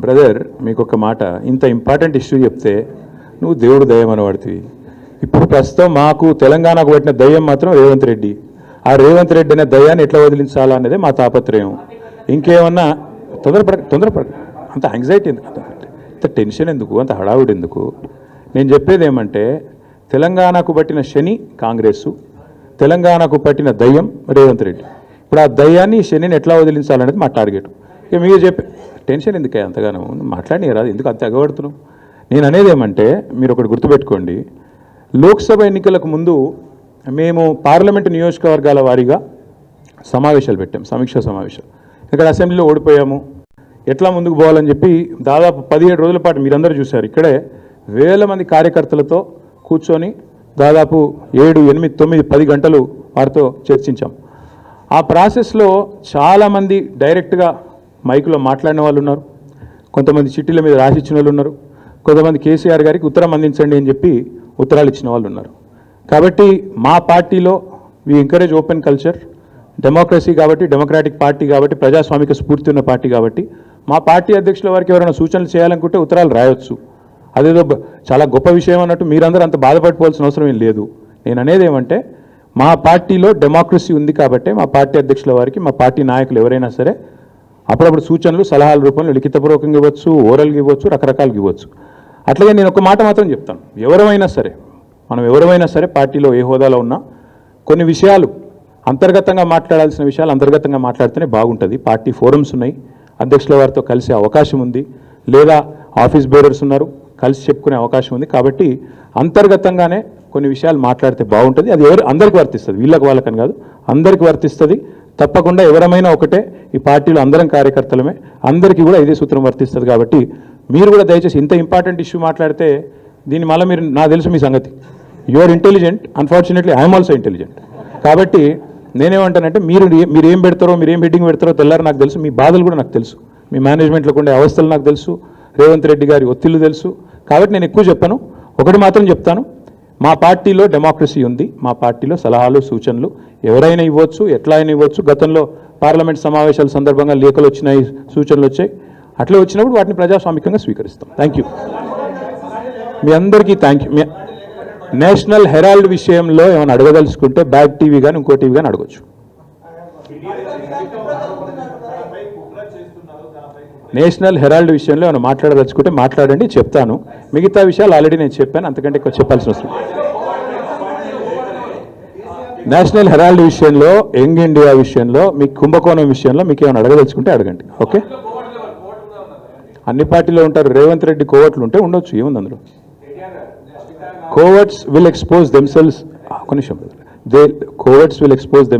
Brother, మీకు ఒక మాట, ఇంత ఇంపార్టెంట్ ఇష్యూ చెప్తే నువ్వు దేవుడు దయ్యం అనబడుతుంది. ఇప్పుడు ప్రస్తుతం మాకు తెలంగాణకు పట్టిన దయ్యం మాత్రం రేవంత్ రెడ్డి. ఆ రేవంత్ రెడ్డి అనే దయ్యాన్ని ఎట్లా వదిలించాలా అనేది మా తాపత్రయం. ఇంకేమన్నా తొందరపడ అంత యాంగ్జైటీ ఎందుకు, అంత టెన్షన్ ఎందుకు, అంత హడావుడి ఎందుకు? నేను చెప్పేది ఏమంటే, తెలంగాణకు పట్టిన శని కాంగ్రెసు, తెలంగాణకు పట్టిన దయ్యం రేవంత్ రెడ్డి. ఇప్పుడు ఆ దయ్యాన్ని శనిని ఎట్లా వదిలించాలనేది మా టార్గెట్. ఇక మీరు చెప్పే టెన్షన్ ఎందుకే అంతగానో మాట్లాడినారా, ఎందుకు అంత ఎగబడుతున్నావు? నేను అనేది ఏమంటే, మీరు ఒకటి గుర్తుపెట్టుకోండి, లోక్సభ ఎన్నికలకు ముందు మేము పార్లమెంటు నియోజకవర్గాల వారీగా సమావేశాలు పెట్టాం, సమీక్షా సమావేశాలు. ఇక్కడ అసెంబ్లీలో ఓడిపోయాము, ఎట్లా ముందుకు పోవాలని చెప్పి దాదాపు 17 రోజుల పాటు మీరందరూ చూశారు. ఇక్కడే వేల మంది కార్యకర్తలతో కూర్చొని దాదాపు 7, 8, 9, 10 గంటలు వారితో చర్చించాం. ఆ ప్రాసెస్లో చాలామంది డైరెక్ట్గా మైకులో మాట్లాడిన వాళ్ళు ఉన్నారు, కొంతమంది చిట్టీల మీద రాసిచ్చిన వాళ్ళు ఉన్నారు, కొంతమంది కేసీఆర్ గారికి ఉత్తరం అందించండి అని చెప్పి ఉత్తరాలు ఇచ్చిన వాళ్ళు ఉన్నారు. కాబట్టి మా పార్టీలో we encourage open culture, democracy కాబట్టి, డెమోక్రాటిక్ పార్టీ కాబట్టి, ప్రజాస్వామిక స్ఫూర్తి ఉన్న పార్టీ కాబట్టి, మా పార్టీ అధ్యక్షుల వారికి ఎవరైనా సూచనలు చేయాలనుకుంటే ఉత్తరాలు రాయొచ్చు. అదేదో చాలా గొప్ప విషయం అన్నట్టు మీరందరూ అంత బాధపడిపోవాల్సిన అవసరం ఏం లేదు. నేను అనేది ఏమంటే, మా పార్టీలో డెమోక్రసీ ఉంది కాబట్టి మా పార్టీ అధ్యక్షుల వారికి, మా పార్టీ నాయకులు ఎవరైనా సరే అప్పుడప్పుడు సూచనలు, సలహాల రూపంలో లిఖితపూర్వకంగా ఇవ్వచ్చు, ఓరల్గా ఇవ్వచ్చు, రకరకాలుగా ఇవ్వచ్చు. అట్లాగే నేను ఒక మాట మాత్రం చెప్తాను, ఎవరైనా సరే, మనం ఎవరైనా సరే పార్టీలో ఏ హోదాలో ఉన్నా కొన్ని విషయాలు అంతర్గతంగా మాట్లాడాల్సిన విషయాలు అంతర్గతంగా మాట్లాడితేనే బాగుంటుంది. పార్టీ ఫోరమ్స్ ఉన్నాయి, అధ్యక్షుల వారితో కలిసే అవకాశం ఉంది, లేదా ఆఫీస్ బేరర్స్ ఉన్నారు, కలిసి చెప్పుకునే అవకాశం ఉంది. కాబట్టి అంతర్గతంగానే కొన్ని విషయాలు మాట్లాడితే బాగుంటుంది. అది అందరికీ వర్తిస్తుంది, వీళ్ళకి వాళ్ళకని కాదు, అందరికీ వర్తిస్తుంది. తప్పకుండా ఎవరమైనా ఒకటే, ఈ పార్టీలో అందరం కార్యకర్తలమే, అందరికీ కూడా ఇదే సూత్రం వర్తిస్తుంది. కాబట్టి మీరు కూడా దయచేసి ఇంత ఇంపార్టెంట్ ఇష్యూ మాట్లాడితే దీని మళ్ళీ మీరు, నాకు తెలుసు మీ సంగతి, you are intelligent, unfortunately I'm also intelligent. కాబట్టి నేనేమంటానంటే, మీరు ఏం పెడతారో, మీరు ఏం హెడ్డింగ్ పెడతారో తెల్లారు నాకు తెలుసు, మీ బాధలు కూడా నాకు తెలుసు, మీ మేనేజ్మెంట్లోకి ఉండే అవస్థలు నాకు తెలుసు, రేవంత్ రెడ్డి గారి ఒత్తిళ్లు తెలుసు. కాబట్టి నేను ఎక్కువ చెప్పను, ఒకటి మాత్రం చెప్తాను, మా పార్టీలో డెమోక్రసీ ఉంది, మా పార్టీలో సలహాలు, సూచనలు ఎవరైనా ఇవ్వచ్చు, ఎట్లా అయినా ఇవ్వచ్చు. గతంలో పార్లమెంట్ సమావేశాల సందర్భంగా లేఖలు వచ్చినాయి, సూచనలు వచ్చాయి, అట్లా వచ్చినప్పుడు వాటిని ప్రజాస్వామికంగా స్వీకరిస్తాం. థ్యాంక్ యూ, మీ అందరికీ థ్యాంక్ యూ. నేషనల్ హెరాల్డ్ విషయంలో ఏమైనా అడగదలుచుకుంటే బ్యాక్ టీవీ కానీ ఇంకో టీవీ కానీ అడగచ్చు. నేషనల్ హెరాల్డ్ విషయంలో ఏమైనా మాట్లాడదలుచుకుంటే మాట్లాడండి, చెప్తాను. మిగతా విషయాలు ఆల్రెడీ నేను చెప్పాను, అంతకంటే ఎక్కువ చెప్పాల్సిన అవసరం. నేషనల్ హెరాల్డ్ విషయంలో, యంగ్ ఇండియా విషయంలో, మీ కుంభకోణం విషయంలో మీకు ఏమైనా అడగదలుచుకుంటే అడగండి. ఓకే, అన్ని పార్టీలో ఉంటారు, రేవంత్ రెడ్డి కోవట్లు ఉంటే ఉండొచ్చు, ఏముంది అందులో. కోవర్ట్స్ విల్ ఎక్స్పోజ్ దెమ్సెల్వ్స్, ఒక నిమిషం, కోవర్ట్స్ విల్ ఎక్స్పోజ్ దెమ్